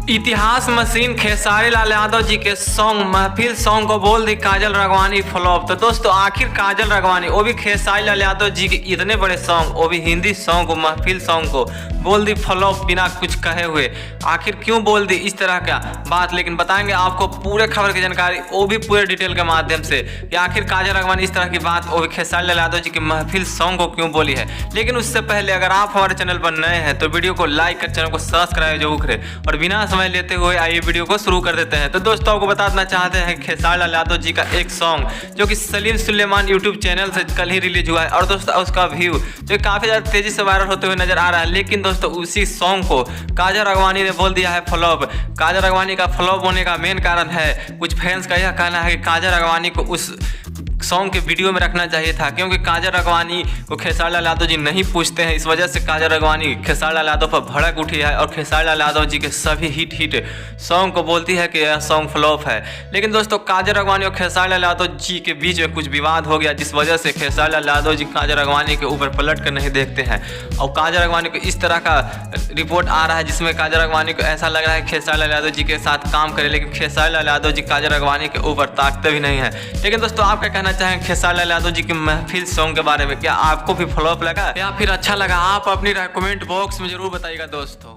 इतिहास मशीन खेसारी लाल यादव जी के सॉन्ग महफिल सॉन्ग को बोल दी काजल राघवानी फ्लॉप। तो दोस्तों आखिर काजल राघवानी वो भी खेसारी लाल यादव जी के इतने बड़े सॉन्ग वो भी हिंदी सॉन्ग को महफिल सॉन्ग को बोल दी फ्लॉप बिना कुछ कहे हुए। आखिर क्यों बोल दी इस तरह का बात, लेकिन बताएंगे आपको पूरे खबर की जानकारी वो भी पूरे डिटेल के माध्यम से कि आखिर काजल राघवानी इस तरह की बात वो भी खेसारी लाल यादव जी के महफिल सॉन्ग को क्यों बोली है। लेकिन उससे पहले अगर आप हमारे चैनल पर नए हैं तो वीडियो को लाइक कर चैनल को सब्सक्राइब जरूर करें और बिना समय लेते हुए आइए वीडियो को शुरू कर देते हैं। तो दोस्तों आपको बता देना चाहते हैं खेसारी लाल यादव जी का एक सॉन्ग जो कि सलीम सुलेमान यूट्यूब चैनल से कल ही रिलीज हुआ है और दोस्तों उसका व्यू जो काफ़ी ज़्यादा तेजी से वायरल होते हुए नजर आ रहा है। लेकिन दोस्तों उसी सॉन्ग को काजल राघवानी ने बोल दिया है फ्लॉप। काजल राघवानी का फ्लॉप होने का मेन कारण है कुछ फैंस का यह कहना है कि काजल राघवानी को उस सॉन्ग के वीडियो में रखना चाहिए था, क्योंकि काजल राघवानी को खेसारी लाल यादव जी नहीं पूछते हैं। इस वजह से काजल राघवानी खेसारी लाल यादव पर भड़क उठी है और खेसारी लाल यादव जी के सभी हिट सॉन्ग को बोलती है कि यह सॉन्ग फ्लॉप है। लेकिन दोस्तों काजल राघवानी और खेसारी लाल यादव जी के बीच में कुछ विवाद हो गया, जिस वजह से खेसारी लाल यादव जी काजल राघवानी के ऊपर पलट कर नहीं देखते हैं और काजल राघवानी को इस तरह का रिपोर्ट आ रहा है जिसमें काजल राघवानी को ऐसा लग रहा है खेसारी लाल यादव जी के साथ काम करे, लेकिन खेसारी लाल यादव जी काजल राघवानी के ऊपर ताकते भी नहीं है। लेकिन दोस्तों आप क्या कहना चाहेंगे खेसारी लाल यादव जी के महफिल सॉन्ग के बारे में? क्या आपको भी फ्लॉप लगा या फिर अच्छा लगा? आप अपनी राय कमेंट बॉक्स में जरूर बताइएगा दोस्तों।